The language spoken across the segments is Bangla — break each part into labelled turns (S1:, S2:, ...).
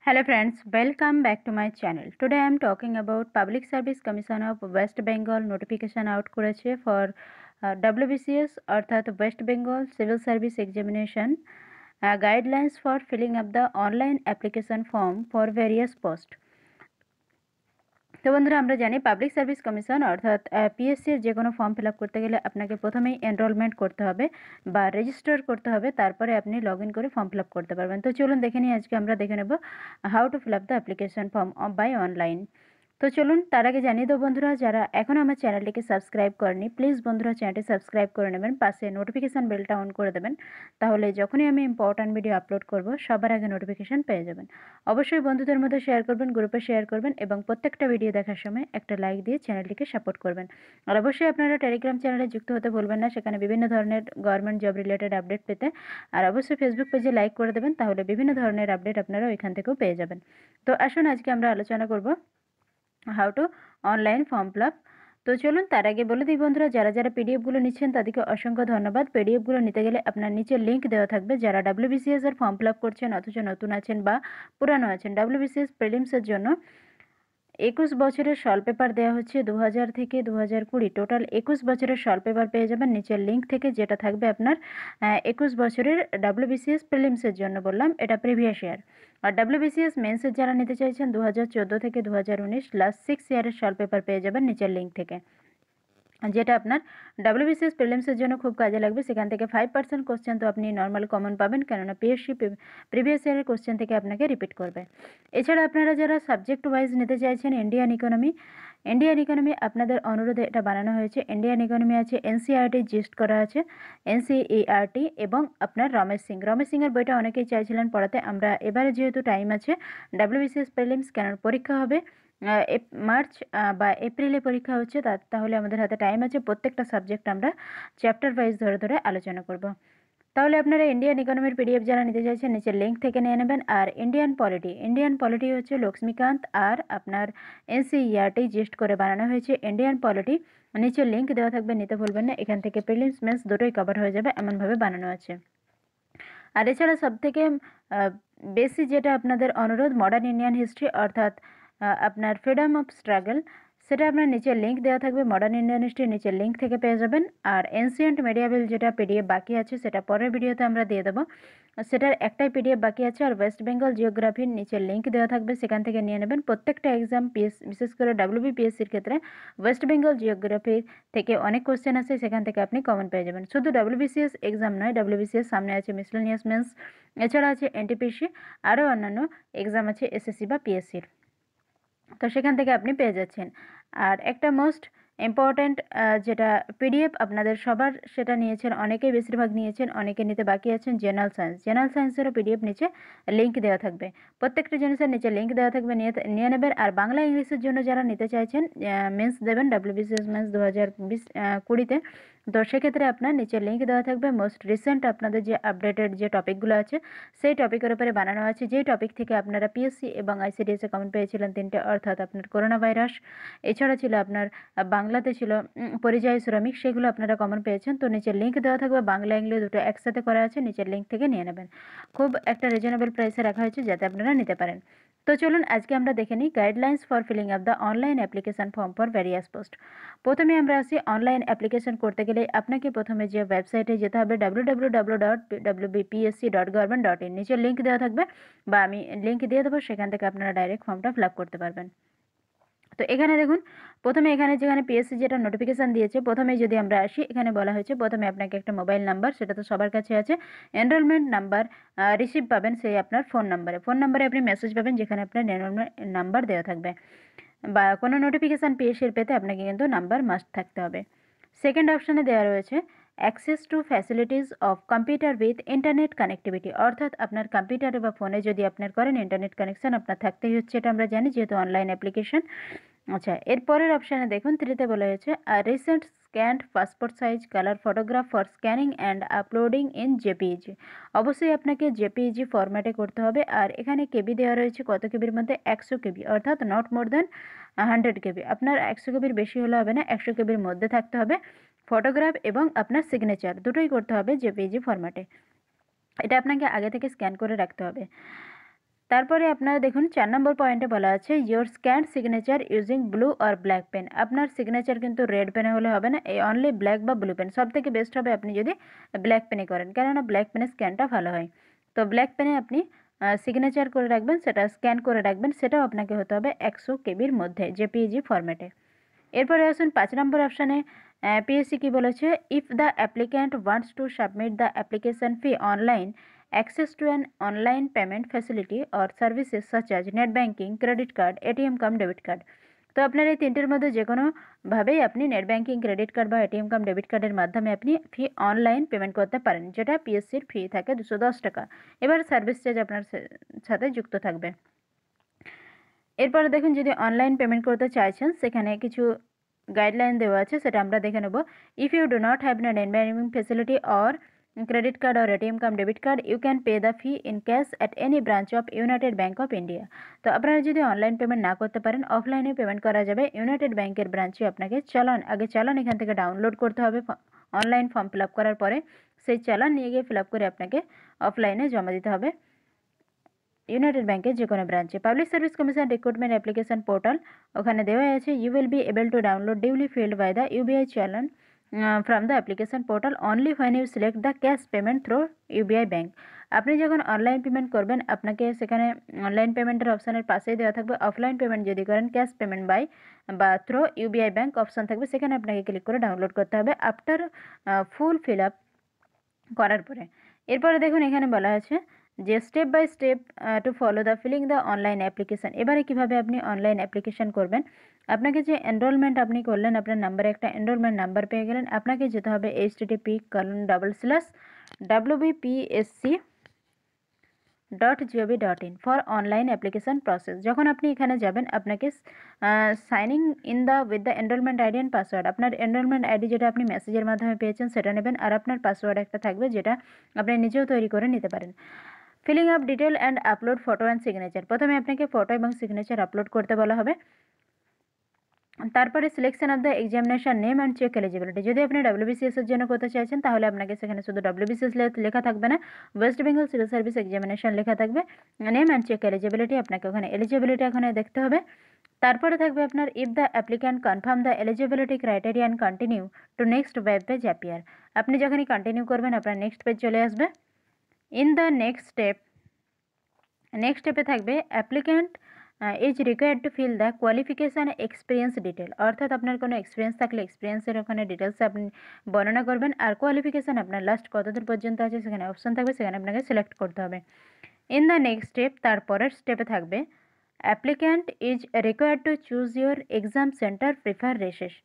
S1: Hello friends, welcome back to my channel. Today I am talking about Public Service Commission of West Bengal notification out করেছে for WBCS অর্থাৎ West Bengal Civil Service Examination guidelines for filling up the online application form for various posts. তো বন্ধুরা আমরা জানি পাবলিক সার্ভিস কমিশন অর্থাৎ পিএসসির যে কোনো ফর্ম ফিল আপ করতে গেলে আপনাকে প্রথমেই এনরোলমেন্ট করতে হবে বা রেজিস্টার করতে হবে, তারপরে আপনি লগ ইন করে ফর্ম ফিল আপ করতে পারবেন। তো চলুন দেখে নিই, আজকে আমরা দেখে নেব how to fill up the application form by online. তো চলুন তার আগে জানিয়ে দেবো বন্ধুরা, যারা এখনও আমার চ্যানেলটিকে সাবস্ক্রাইব করেনি প্লিজ বন্ধুরা চ্যানেলটি সাবস্ক্রাইব করে নেবেন, পাশে নোটিফিকেশান বেলটা অন করে দেবেন, তাহলে যখনই আমি ইম্পর্ট্যান্ট ভিডিও আপলোড করব সবার আগে নোটিফিকেশান পেয়ে যাবেন। অবশ্যই বন্ধুদের মধ্যে শেয়ার করবেন, গ্রুপে শেয়ার করবেন এবং প্রত্যেকটা ভিডিও দেখার সময় একটা লাইক দিয়ে চ্যানেলটিকে সাপোর্ট করবেন। আর অবশ্যই আপনারা টেলিগ্রাম চ্যানেলে যুক্ত হতে ভুলবেন না, সেখানে বিভিন্ন ধরনের গভর্নমেন্ট জব রিলেটেড আপডেট পেতে। আর অবশ্যই ফেসবুক পেজে লাইক করে দেবেন, তাহলে বিভিন্ন ধরনের আপডেট আপনারা ওইখান থেকেও পেয়ে যাবেন। তো আসুন আজকে আমরা আলোচনা করব how to online form fill up. তো চলুন তার আগে বলে দিই বন্ধুরা, যারা যারা পিডিএফগুলো নিচ্ছেন তাদেরকে অসংখ্য ধন্যবাদ। পিডিএফগুলো নিতে গেলে আপনার নিচে লিঙ্ক দেওয়া থাকবে। যারা ডাব্লিউবিসিএস এর ফর্ম ফিল আপ করছেন অথচ নতুন আছেন বা পুরানো আছেন, ডাব্লিউবিসিএস প্রিলিমসের জন্য 21 বছরের সল পেপার দেওয়া হচ্ছে 2000 থেকে 2020, টোটাল 21 বছরের সল পেপার পেয়ে যাবেন নিচের লিঙ্ক থেকে, যেটা থাকবে আপনার 21 বছরের ডাব্লিউবিসিএস প্রিলিমসের জন্য বললাম, এটা প্রিভিয়াস ইয়ার। আর ডাব্লিউবিসিএস মেন্সের যারা নিতে চাইছেন 2014 থেকে 2019 লাস্ট 6 ইয়ারের সল পেপার পেয়ে যাবেন নিচের লিঙ্ক থেকে, যেটা আপনার ডাব্লিউবিসিএস প্রিলিমসের জন্য খুব কাজে লাগবে। সেখান থেকে 5% কোশ্চেন তো আপনি নর্মাল কমন পাবেন, কেননা পিএসসি প্রিভিয়াস ইয়ারের কোশ্চেন থেকে আপনাকে রিপিট করবে। এছাড়া আপনারা যারা সাবজেক্ট ওয়াইজ নিতে চাইছেন ইন্ডিয়ান ইকোনমি আপনাদের অনুরোধে এটা বানানো হয়েছে। ইন্ডিয়ান ইকোনমি আছে, এনসিইআরটি জিস্ট করা আছে, এনসিইআরটি এবং আপনার রমেশ সিংয়ের বইটা অনেকেই চাইছিলেন পড়াতে। আমরা এবারে যেহেতু টাইম আছে ডাব্লিউবিসিএস প্রিলিমস কেন পরীক্ষা হবে মার্চ বা এপ্রিলে পরীক্ষা হচ্ছে, তাহলে আমাদের হাতে টাইম আছে, প্রত্যেকটা সাবজেক্ট আমরা চ্যাপ্টার ওয়াইজ ধরে ধরে আলোচনা করব। তাহলে আপনারা ইন্ডিয়ান ইকোনমির পিডিএফ যারা নিতে চাইছেন নিচের লিঙ্ক থেকে নিয়ে নেবেন। আর ইন্ডিয়ান পলিটি হচ্ছে লক্ষ্মীকান্ত আর আপনার এনসিইআরটি জিস্ট করে বানানো হয়েছে ইন্ডিয়ান পলিটি, নিচের লিঙ্ক দেওয়া থাকবে, নিতে ভুলবেন না। এখান থেকে প্রিলিমস মেন্স দুটোই কভার হয়ে যাবে, এমনভাবে বানানো আছে। আর এছাড়া সবথেকে বেশি যেটা আপনাদের অনুরোধ, মডার্ন ইন্ডিয়ান হিস্ট্রি অর্থাৎ আপনার ফ্রিডম অফ স্ট্রাগল, সেটা আপনার নিচের লিঙ্ক দেওয়া থাকবে, মডার্ন ইন্ডিয়ান হিস্ট্রি নিচের লিঙ্ক থেকে পেয়ে যাবেন। আর এনসিয়েন্ট মেডিয়াবেল যেটা পিডিএফ বাকি আছে সেটা পরের ভিডিওতে আমরা দিয়ে দেবো, সেটার একটাই পিডিএফ বাকি আছে। আর ওয়েস্ট বেঙ্গল জিওগ্রাফির নিচের লিঙ্ক দেওয়া থাকবে, সেখান থেকে নিয়ে নেবেন। প্রত্যেকটা এক্সাম বিশেষ করে ডাব্লিউবিপিএসসির ক্ষেত্রে ওয়েস্ট বেঙ্গল জিওগ্রাফি থেকে অনেক কোশ্চেন আছে, সেখান থেকে আপনি কমন পেয়ে যাবেন। শুধু ডাব্লিউবিসিএস এক্সাম নয়, ডাব্লিউবিসিএস সামনে আছে মিসলেনিয়াস মেন্স, এছাড়া আছে এনটিপিসি, আরও অন্যান্য এক্সাম আছে এসএসসি বা পিএসসির, তো সেখান থেকে আপনি পেয়ে যাচ্ছেন। আর একটা মোস্ট ইম্পর্ট্যান্ট যেটা পিডিএফ আপনাদের সবার, সেটা নিয়েছেন অনেকেই, বেশিরভাগ নিয়েছেন, অনেকে নিতে বাকি আছেন, জেনারেল সায়েন্সেরও পিডিএফ নিচে লিঙ্ক দেওয়া থাকবে। প্রত্যেকটা জিনিসের নিচে লিঙ্ক দেওয়া থাকবে, নিয়ে নেবেন। আর বাংলা ইংলিশের জন্য যারা নিতে চাইছেন, মেন্স দেবেন ডাব্লিউবিসিএস মেন্স 2020-20 তো সেক্ষেত্রে আপনার নিচে লিঙ্ক দেওয়া থাকবে। মোস্ট রিসেন্ট আপনাদের যে আপডেটেড যে টপিকগুলো আছে সেই টপিকের উপরে বানানো আছে, যেই টপিক থেকে আপনারা পিএসসি এবং আইসিডিএসে কমেন্ট পেয়েছিলেন 3টে, অর্থাৎ আপনার করোনা ভাইরাস, এছাড়া ছিল আপনার বাংলাতে ছিল পরিযায়ী শ্রমিক, সেগুলো আপনারা কমন পেয়েছেন। তো নিচের লিঙ্ক দেওয়া থাকবে, বাংলা ইংলিশ দুটো একসাথে করা আছে, নিচের লিঙ্ক থেকে নিয়ে নেবেন। খুব একটা রিজনেবল প্রাইসে রাখা হয়েছে যাতে আপনারা নিতে পারেন। তো চলুন আজকে আমরা দেখে নিই guidelines for filling up the online application form for various post. প্রথমে আমরা আসি, অনলাইন অ্যাপ্লিকেশন করতে গেলে আপনাকে প্রথমে যে ওয়েবসাইটে যেতে হবে www.wbpsc.government.in, নিচের লিঙ্ক দেওয়া থাকবে বা আমি লিঙ্ক দিয়ে দেবো, সেখান থেকে আপনারা ডাইরেক্ট ফর্মটা ফিল আপ করতে পারবেন। তো এখানে দেখুন, প্রথমে এখানে যেখানে পিএসসি যেটা নোটিফিকেশান দিয়েছে, প্রথমে যদি আমরা আসি, এখানে বলা হয়েছে প্রথমে আপনাকে একটা মোবাইল নাম্বার, সেটা তো সবার কাছে আছে, এনরোলমেন্ট নাম্বার রিসিভ পাবেন, সেই আপনার ফোন নাম্বারে আপনি মেসেজ পাবেন যেখানে আপনার এনরোলমেন্ট নাম্বার দেওয়া থাকবে, বা কোনো নোটিফিকেশান পিএসসির পেতে আপনাকে কিন্তু নাম্বার মাস্ট থাকতে হবে। সেকেন্ড অপশানে দেওয়া রয়েছে access to facilities of computer with internet connectivity, অর্থাৎ আপনার কম্পিউটারে বা ফোনে যদি আপনার করেন ইন্টারনেট কানেকশান আপনার থাকতেই হচ্ছে, এটা আমরা জানি যেহেতু অনলাইন অ্যাপ্লিকেশন। আচ্ছা, এরপরের অপশানে দেখুন 3তে বলা হয়েছে recent scanned passport size colour photograph for scanning and uploading in JPEG, অবশ্যই আপনাকে জেপিইজি ফরম্যাটে করতে হবে। আর এখানে কেবি দেওয়া রয়েছে, কত কেবির মধ্যে, 100 কেবি, অর্থাৎ নট মোর দ্যান 100 কেবি, আপনার 100 কেবির বেশি হলে হবে না, 100 কেবির মধ্যে থাকতে হবে। ফটোগ্রাফ এবং আপনার সিগনেচার দুটোই করতে হবে জেপিইজি ফরম্যাটে, এটা আপনাকে আগে থেকে স্ক্যান করে রাখতে হবে। তারপরে আপনারা দেখুন 4 নম্বর পয়েন্টে বলা আছে your scan signature using blue or black pen. আপনার সিগনেচার কিন্তু রেড পেনে হলে হবে না, এই অনলি ব্ল্যাক বা ব্লু পেন। সব থেকে বেস্ট হবে আপনি যদি ব্ল্যাক পেনে করেন, কেননা ব্ল্যাক পেনে স্ক্যানটা ভালো হয়। তো ব্ল্যাক পেনে আপনি সিগনেচার করে রাখবেন, সেটা স্ক্যান করে রাখবেন, সেটাও আপনাকে হতে হবে 100 কেবির মধ্যে জেপিইজি ফরম্যাটে। এরপরে আসুন 5 নম্বর অপশানে পিএসসি কি বলেছে, if the applicant wants to submit the application fee online access to an online payment facility or services such as net banking, credit card, ATM come debit card. তো আপনার এই তিনটের মধ্যে যে কোনোভাবেই আপনি নেট ব্যাঙ্কিং, ক্রেডিট কার্ড বা এটিএম কাম ডেবিট কার্ডের মাধ্যমে আপনি ফি অনলাইন পেমেন্ট করতে পারেন, যেটা পিএসসির ফি থাকে 210 টাকা। এবার সার্ভিস চার্জ আপনার সাথে যুক্ত থাকবে। এরপরে দেখুন, যদি অনলাইন পেমেন্ট করতে চাইছেন সেখানে কিছু গাইডলাইন দেওয়া আছে, সেটা আমরা দেখে নেব। If you do not have net banking facility or credit card or ATM cum debit card, you can pay the fee in cash at any branch of United Bank of India. তো আপনারা যদি অনলাইন পেমেন্ট না করতে পারেন, অফলাইনে পেমেন্ট করা যাবে। ইউনাইটেড ব্যাঙ্কের ব্রাঞ্চে আপনাকে চালান এখান থেকে ডাউনলোড করতে হবে। অনলাইন ফর্ম ফিল আপ করার পরে সেই চালান নিয়ে গিয়ে ফিল আপ করে আপনাকে অফলাইনে জমা দিতে হবে ইউনাইটেড ব্যাঙ্কের যে কোনো ব্রাঞ্চে। Public service commission recruitment application portal, ওখানে দেওয়া আছে you will be able to download duly filled by the UBI challan from the application portal only when you select the cash payment through UBI bank. আপনি যখন অনলাইন পেমেন্ট করবেন, আপনাকে সেখানে অনলাইন পেমেন্টের অপশানের পাশেই দেওয়া থাকবে অফলাইন পেমেন্ট যদি করেন ক্যাশ পেমেন্ট বাই বা থ্রু ইউবিআই ব্যাঙ্ক অপশান থাকবে, সেখানে আপনাকে ক্লিক করে ডাউনলোড করতে হবে আফটার ফুল ফিল আপ করার পরে। এরপরে দেখুন এখানে বলা আছে যে step by step to follow the filling the online application. এবারে কীভাবে আপনি অনলাইন অ্যাপ্লিকেশান করবেন, আপনাকে যে এনরোলমেন্ট আপনি করলেন, আপনার নাম্বারে একটা এনরোলমেন্ট নাম্বার পেয়ে গেলেন, আপনাকে যেতে হবে http://wbpsc.gov.in for online application process. যখন আপনি এখানে যাবেন, আপনাকে signing in the with the enrolment ID and password, আপনার এনরোলমেন্ট আইডি যেটা আপনি মেসেজের মাধ্যমে পেয়েছেন সেটা নেবেন, আর আপনার পাসওয়ার্ড একটা থাকবে যেটা আপনি নিজেও তৈরি করে নিতে পারেন। Filling up detail and upload photo and signature, প্রথমে আপনাকে ফটো এবং সিগনেচার আপলোড করতে বলা হবে। তারপরে selection of the examination name and check eligibility, যদি আপনি WBCS এর জন্য করতে চাইছেন তাহলে আপনাকে সেখানে শুধু WBCS লেখা থাকবে না, West Bengal civil service examination লেখা থাকবে। নেম অ্যান্ড চেক এলিজিবিলিটি, আপনাকে ওখানে এলিজিবিলিটি এখানে দেখতে হবে। তারপরে থাকবে আপনার if the applicant confirm the eligibility criteria and continue to next web page appear. আপনি যখনই কন্টিনিউ করবেন আপনার নেক্সট পেজ চলে আসবে। ইন দ্য নেক্সট স্টেপে থাকবে applicant is required to fill the qualification experience detail, অর্থাৎ আপনার কোনো এক্সপিরিয়েন্স থাকলে এক্সপিরিয়েন্সের ওখানে ডিটেলস আপনি বর্ণনা করবেন, আর কোয়ালিফিকেশান আপনার লাস্ট কতদূর পর্যন্ত আছে সেখানে অপশান থাকবে, সেখানে আপনাকে সিলেক্ট করতে হবে। ইন দ্য নেক্সট স্টেপ, তারপরের স্টেপে থাকবে applicant is required to choose your exam centre preferences.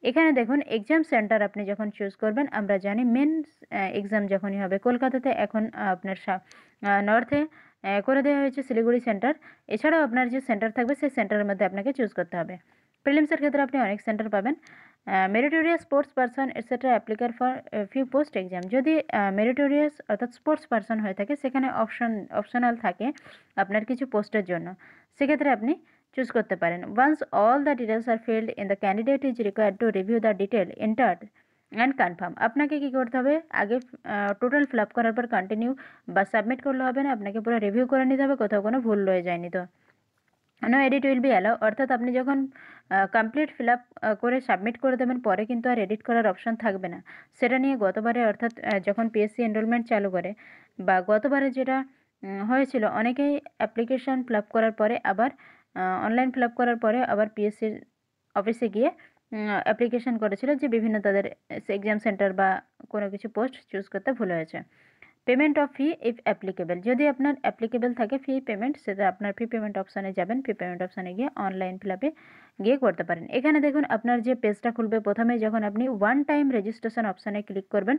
S1: এখানে দেখুন এক্সাম সেন্টার আপনি যখন চুজ করবেন, আমরা জানি মেন এক্সাম যখনই হবে কলকাতাতে, এখন আপনার নর্থে করে দেওয়া হয়েছে শিলিগুড়ি সেন্টার, এছাড়াও আপনার যে সেন্টার থাকবে সেই সেন্টারের মধ্যে আপনাকে চুজ করতে হবে। প্রিলিমসের ক্ষেত্রে আপনি অনেক সেন্টার পাবেন। Meritorious sports person etcetera অ্যাপ্লিকার for few post exam, যদি মেরিটোরিয়াস অর্থাৎ স্পোর্টস পারসন হয়ে থাকে সেখানে অপশনাল থাকে আপনার কিছু পোস্টের জন্য, সেক্ষেত্রে আপনি চুজ করতে পারেন। Once all the details are filled in the candidate is required to review the detail entered and confirm. আপনাকে কী করতে হবে, আগে টোটাল ফিল আপ করার পর কন্টিনিউ বা সাবমিট করলে হবে না, আপনাকে পুরো রিভিউ করে নিতে হবে, কোথাও কোনো ভুল রয়ে যায়নি তো। No edit will be allow, অর্থাৎ আপনি যখন কমপ্লিট ফিল আপ করে সাবমিট করে দেবেন পরে কিন্তু আর এডিট করার অপশান থাকবে না। সেটা নিয়ে গতবারে অর্থাৎ যখন পিএসসি এনরোলমেন্ট চালু করে বা গতবারে যেটা হয়েছিল, অনেকেই অ্যাপ্লিকেশান ফিল আপ করার পরে আবার অনলাইন ফিল আপ করার পরে আবার পিএসসির অফিসে গিয়ে অ্যাপ্লিকেশান করেছিল যে বিভিন্ন তাদের এক্সাম সেন্টার বা কোনো কিছু পোস্ট চুজ করতে ভুল হয়েছে। Payment of fee if applicable, যদি আপনার অ্যাপ্লিকেবল থাকে ফি পেমেন্ট, সেটা আপনার ফি পেমেন্ট অপশানে যাবেন, ফি পেমেন্ট অপশানে গিয়ে অনলাইন ফিল আপে গিয়ে করতে পারেন। এখানে দেখুন আপনার যে পেজটা খুলবে, প্রথমে যখন আপনি ওয়ান টাইম রেজিস্ট্রেশন অপশানে ক্লিক করবেন,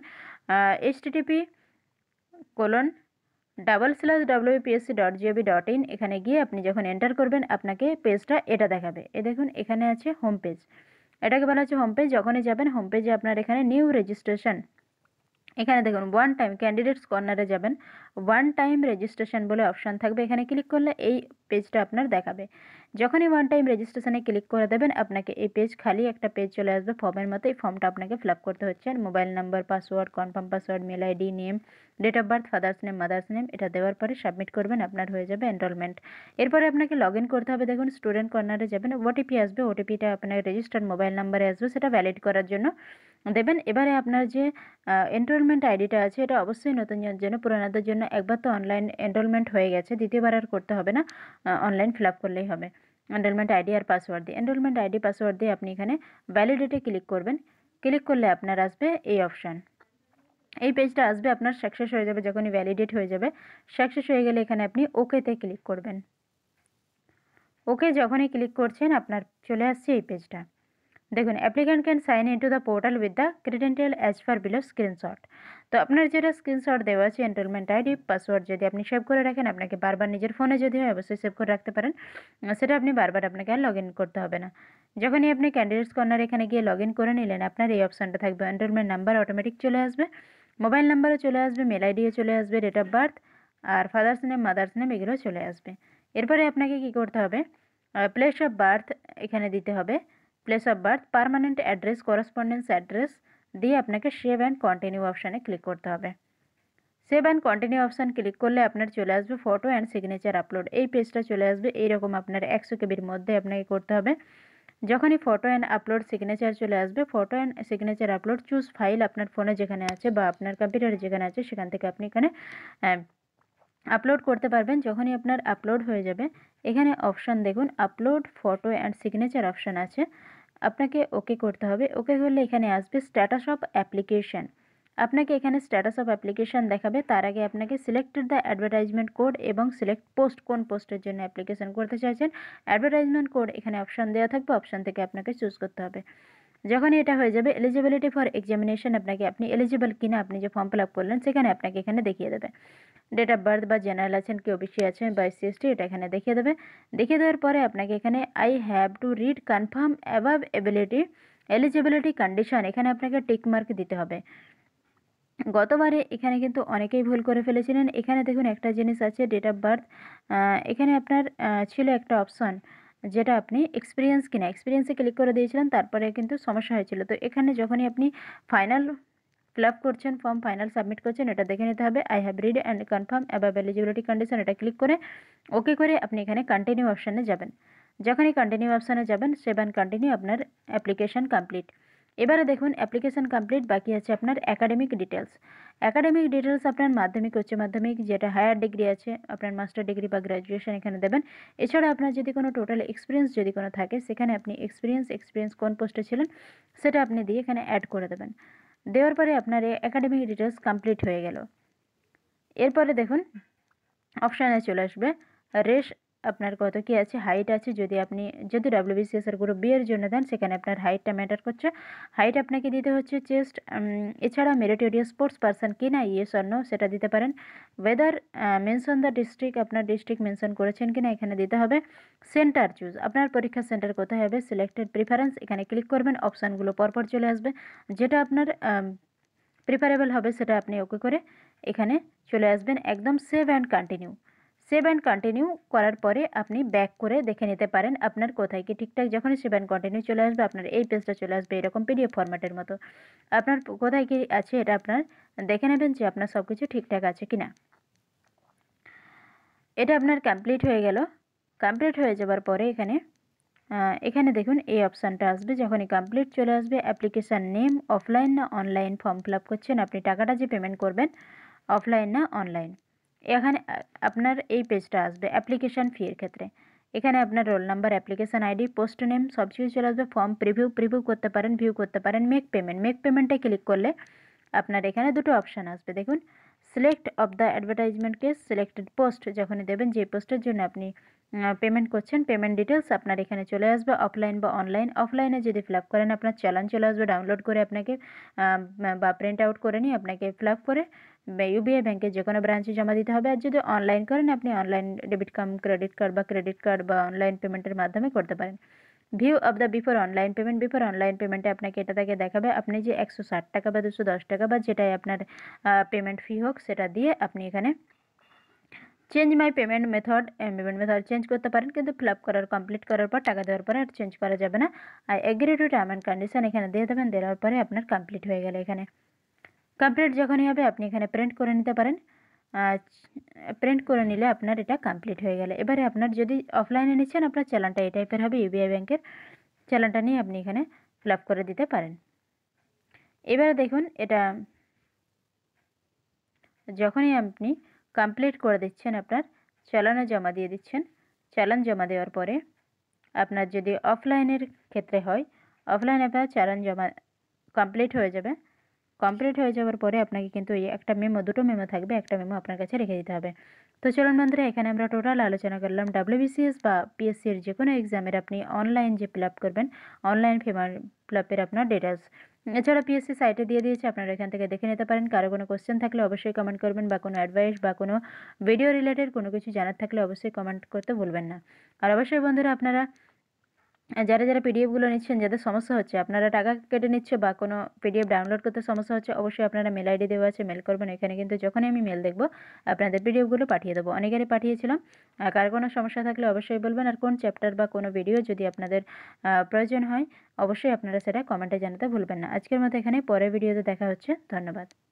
S1: http://wbpsc.gov.in এখানে গিয়ে আপনি যখন এন্টার করবেন আপনাকে পেজটা এটা দেখাবে। এ দেখুন এখানে আছে হোম পেজ, এটাকে বলা হচ্ছে হোম পেজ। যখনই যাবেন হোম পেজে আপনার এখানে নিউ রেজিস্ট্রেশন, এখানে দেখুন ওয়ান টাইম ক্যান্ডিডেটস কর্নারে যাবেন, ওয়ান টাইম রেজিস্ট্রেশন বলে অপশান থাকবে, এখানে ক্লিক করলে এই পেজটা আপনার দেখাবে। যখনই ওয়ান টাইম রেজিস্ট্রেশনে ক্লিক করে দেবেন আপনাকে এই পেজ খালি একটা পেজ চলে আসবে ফর্মের মতো, এই ফর্মটা আপনাকে ফিল আপ করতে হচ্ছে। Mobile number, password, confirm password, mail ID, name, date of birth, father's name, mother's name, এটা দেওয়ার পরে সাবমিট করবেন, আপনার হয়ে যাবে এনরোলমেন্ট। এরপরে আপনাকে লগ ইন করতে হবে। দেখুন স্টুডেন্ট কর্নারে যাবেন, ওটিপি আসবে, ওটিপিটা আপনার রেজিস্টার্ড মোবাইল নাম্বারে আসবে, সেটা ভ্যালিড করার জন্য দেবেন। এবারে আপনার যে এনরোলমেন্ট আইডিটা আছে এটা অবশ্যই নতুনদের জন্য, পুরানোদের জন্য একবার তো অনলাইন এনরোলমেন্ট হয়ে গেছে, দ্বিতীয়বার আর করতে হবে না, অনলাইন ফিল আপ করলেই হবে। এনরোলমেন্ট আইডি আর পাসওয়ার্ড দিয়ে, এনরোলমেন্ট আইডি পাসওয়ার্ড দিয়ে আপনি এখানে ভ্যালিডেটে ক্লিক করবেন। ক্লিক করলে আপনার আসবে এই অপশান, এই পেজটা আসবে আপনার সাকসেস হয়ে যাবে। যখনই ভ্যালিডেট হয়ে যাবে, সাকসেস হয়ে গেলে এখানে আপনি ওকেতে ক্লিক করবেন। ওকে যখনই ক্লিক করছেন আপনার চলে আসছে এই পেজটা। দেখুন applicant can sign in to the portal with the credential as per below screenshot. তো আপনার যেটা স্ক্রিনশট দেওয়া আছে এনরোলমেন্ট আইডি পাসওয়ার্ড যদি আপনি সেভ করে রাখেন, আপনাকে বারবার নিজের ফোনে যদি হয় অবশ্যই সেভ করে রাখতে পারেন, সেটা আপনি বারবার আপনাকে আর লগ ইন করতে হবে না। যখনই আপনি ক্যান্ডিডেটস কর্নার এখানে গিয়ে লগ ইন করে নিলেন, আপনার এই অপশানটা থাকবে, এনরোলমেন্ট নাম্বার অটোমেটিক চলে আসবে, মোবাইল নাম্বারও চলে আসবে, মেল আইডিও চলে আসবে, ডেট অফ বার্থ আর ফাদার্স নেম, মাদার্স নেম এগুলো চলে আসবে। এরপরে আপনাকে কি করতে হবে, প্লেস অফ বার্থ এখানে দিতে হবে, place of birth, permanent address, correspondence address দিয়ে আপনাকে সেভ অ্যান্ড কন্টিনিউ অপশানে ক্লিক করতে হবে। Save and continue option click করলে আপনার চলে আসবে ফটো অ্যান্ড সিগনেচার আপলোড, এই পেজটা চলে আসবে। এইরকম আপনার 100 কেবির মধ্যে আপনাকে করতে হবে। যখনই ফটো অ্যান্ড আপলোড সিগনেচার চলে আসবে, photo and signature upload choose file, আপনার ফোনে যেখানে আছে বা আপনার কম্পিউটারে যেখানে আছে সেখান থেকে আপনি এখানে আপলোড করতে পারবেন। যখনই আপনার আপলোড হয়ে যাবে, এখানে অপশান দেখুন upload photo and signature option আছে, আপনাকে ওকে করতে হবে। ওকে করলে এখানে আসবে স্ট্যাটাস অফ অ্যাপ্লিকেশন, আপনাকে এখানে স্ট্যাটাস অফ অ্যাপ্লিকেশন দেখাবে। তার আগে আপনাকে সিলেক্টেড দ্য অ্যাডভার্টাইজমেন্ট কোড এবং সিলেক্ট পোস্ট, কোন পোস্টের জন্য অ্যাপ্লিকেশন করতে চাইছেন। অ্যাডভার্টাইজমেন্ট কোড এখানে অপশান দেওয়া থাকবে, অপশান থেকে আপনাকে চুজ করতে হবে। যখনই এটা হয়ে যাবে, এলিজিবিলিটি ফর এক্সামিনেশন, আপনি এলিজিবল কিনা, আপনি যে ফর্ম ফিল আপ করলেন সেখানে আপনাকে এখানে দেখিয়ে দেবে। ডেট অফ বার্থ বা জেনারেল আছেন কি ওবিসি আছেন বা এসসি এসটি, এটা এখানে দেখিয়ে দেবে। দেখিয়ে দেওয়ার পরে আপনাকে এখানে I have to read confirm above eligibility condition, এখানে আপনাকে টিক মার্ক দিতে হবে। গতবারে এখানে কিন্তু অনেকেই ভুল করে ফেলেছিলেন। এখানে দেখুন একটা জিনিস আছে, ডেট অফ বার্থ, এখানে আপনার ছিল একটা অপশন যেটা আপনি এক্সপিরিয়েন্স কিনা, এক্সপিরিয়েন্সে ক্লিক করে দিয়েছিলেন, তারপরে কিন্তু সমস্যা হয়েছিল। তো এখানে যখনই আপনি ফাইনাল ফিল আপ করছেন, ফর্ম ফাইনাল সাবমিট করছেন, এটা দেখে নিতে হবে I have read and confirm above eligibility condition, এটা ক্লিক করে ওকে করে আপনি এখানে কন্টিনিউ অপশানে যাবেন। যখনই কন্টিনিউ অপশানে যাবেন, সেভ অ্যান্ড কন্টিনিউ, আপনার অ্যাপ্লিকেশন কমপ্লিট। এবারে দেখুন অ্যাপ্লিকেশন কমপ্লিট, বাকি আছে আপনার একাডেমিক ডিটেলস। একাডেমিক ডিটেলস আপনার মাধ্যমিক, উচ্চ মাধ্যমিক, যেটা হায়ার ডিগ্রি আছে, আপনার মাস্টার ডিগ্রি বা গ্র্যাজুয়েশন এখানে দেবেন। এছাড়া আপনার যদি কোনো টোটাল এক্সপিরিয়েন্স যদি কোনো থাকে, সেখানে আপনি এক্সপিরিয়েন্স কোন পোস্টে ছিলেন সেটা আপনি দিয়ে এখানে অ্যাড করে দেবেন। দেওয়ার পরে আপনার এই একাডেমিক ডিটেলস কমপ্লিট হয়ে গেল। এরপরে দেখুন অপশানে চলে আসবে রেশ, আপনার কত কি আছে, হাইট আছে, যদি WBCS এর গ্রুপ বি এর জন্য দেন সেখানে আপনার হাইটটা ম্যাটার করছে, হাইট আপনাকে দিতে হচ্ছে চেস্ট। এছাড়া মেরিটোরিয়াস স্পোর্টস পারসন কি না, ইয়েস অর নো সেটা দিতে পারেন। ওয়েদার মেনশন দ্য ডিস্ট্রিক্ট, আপনার ডিস্ট্রিক্ট মেনশন করেছেন কিনা এখানে দিতে হবে। সেন্টার চুজ, আপনার পরীক্ষার সেন্টার কোথায় হবে, সিলেক্টেড প্রিফারেন্স, এখানে ক্লিক করবেন, অপশানগুলো পরপর চলে আসবে, যেটা আপনার প্রিফারেবল হবে সেটা আপনি ওকে করে এখানে চলে আসবেন। একদম save and continue, save and continue করার পরে আপনি ব্যাক করে দেখে নিতে পারেন আপনার কোথায় কি ঠিকঠাক। যখনই সেভ অ্যান্ড কন্টিনিউ চলে আসবে, আপনার এই পেজটা চলে আসবে এরকম পিডিএফ ফরম্যাটের মতো। আপনার কোথায় কি আছে এটা আপনার দেখে নেবেন যে আপনার সব কিছু ঠিকঠাক আছে কিনা। এটা আপনার কমপ্লিট হয়ে গেল। কমপ্লিট হয়ে যাবার পরে এখানে দেখুন এই অপশানটা আসবে, যখনই কমপ্লিট চলে আসবে, অ্যাপ্লিকেশান নেম, অফলাইন না অনলাইন ফর্ম ফিল আপ করছেন, আপনি টাকাটা যে পেমেন্ট করবেন অফলাইন না অনলাইন, এখানে আপনার এই পেজটা আসবে অ্যাপ্লিকেশান ফি এর ক্ষেত্রে। এখানে আপনার roll number, application ID, post name সব কিছু চলে আসবে। ফর্ম প্রিভিউ করতে পারেন, ভিউ করতে পারেন। মেক পেমেন্টে ক্লিক করলে আপনার এখানে দুটো অপশান আসবে, দেখুন select of the advertisement case, selected post, যখনই দেবেন যে পোস্টের জন্য আপনি পেমেন্ট করছেন, পেমেন্ট ডিটেলস আপনার এখানে চলে আসবে, অফলাইন বা অনলাইন। অফলাইনে যদি ফিল আপ করেন আপনার চালান চলে আসবে ডাউনলোড করে আপনাকে, বা প্রিন্ট আউট করে নিয়ে আপনাকে ফিল আপ করে ইউবিআই ব্যাংকের যে কোনো ব্রাঞ্চে জমা দিতে হবে। আর যদি অনলাইন করেন আপনি অনলাইন ডেবিট কাম ক্রেডিট কার্ড বা অনলাইন পেমেন্টের মাধ্যমে করতে পারেন। View of the before online পেমেন্টে আপনাকে এটা থেকে দেখাবে আপনি যে 160 টাকা বা 210 টাকা বা যেটাই আপনার পেমেন্ট ফি হোক সেটা দিয়ে আপনি এখানে change my payment method change করতে পারেন, কিন্তু ফিল আপ কমপ্লিট করার পর টাকা দেওয়ার পরে আর চেঞ্জ করা যাবে না। আর agree to term and condition এখানে দিয়ে দেবেন, দেওয়ার পরে আপনার কমপ্লিট হয়ে গেল। এখানে কমপ্লিট যখনই হবে আপনি এখানে প্রিন্ট করে নিতে পারেন। প্রিন্ট করে নিলে আপনার এটা কমপ্লিট হয়ে গেল। এবারে আপনার যদি অফলাইনে নিচ্ছেন আপনার চালানটা এই টাইপের হবে, ইউবিআই ব্যাংকের চালানটা নিয়ে আপনি এখানে ফিল আপ করে দিতে পারেন। এবারে দেখুন এটা যখনই আপনি কমপ্লিট করে দিচ্ছেন আপনার চালানে জমা দিয়ে দিচ্ছেন। চালান জমা দেওয়ার পরে আপনার যদি অফলাইনের ক্ষেত্রে হয়, অফলাইনে আপনার চালান জমা কমপ্লিট হয়ে যাবে। কমপ্লিট হয়ে যাওয়ার পরে আপনাকে কিন্তু এই একটা মেমো, দুটো মেমো থাকবে, একটা মেমো আপনার কাছে রেখে দিতে হবে। তো চলুন বন্ধুরা, এখানে আমরা টোটাল আলোচনা করলাম WBCS বা PSC এর যে কোনো এক্সামের আপনি অনলাইন যে ফিল আপ করবেন, অনলাইন ফিল আপের আপনার ডিটেলস। এছাড়া PSC সাইটে দিয়ে দিয়েছে, আপনারা এখান থেকে দেখে নিতে পারেন। কারো কোনো কোশ্চেন থাকলে অবশ্যই কমেন্ট করবেন, বা কোনো অ্যাডভাইস বা কোনো ভিডিও রিলেটেড কোনো কিছু জানার থাকলে অবশ্যই কমেন্ট করতে ভুলবেন না। আর অবশ্যই বন্ধুরা, আপনারা যারা পিডিএফগুলো নিচ্ছেন, যাদের সমস্যা হচ্ছে, আপনারা টাকা কেটে নিচ্ছে বা কোনো পিডিএফ ডাউনলোড করতে সমস্যা হচ্ছে, অবশ্যই আপনারা মেল আইডি দেওয়া আছে, মেল করবেন। এখানে কিন্তু যখনই আমি মেল দেখব আপনাদের পিডিএফগুলো পাঠিয়ে দেবো। অনেকেরই পাঠিয়েছিলাম। কার কোনো সমস্যা থাকলে অবশ্যই বলবেন। আর কোন চ্যাপ্টার বা কোনো ভিডিও যদি আপনাদের প্রয়োজন হয় অবশ্যই আপনারা সেটা কমেন্টে জানাতে ভুলবেন না। আজকের মতো এখানে, পরের ভিডিওতে দেখা হচ্ছে। ধন্যবাদ।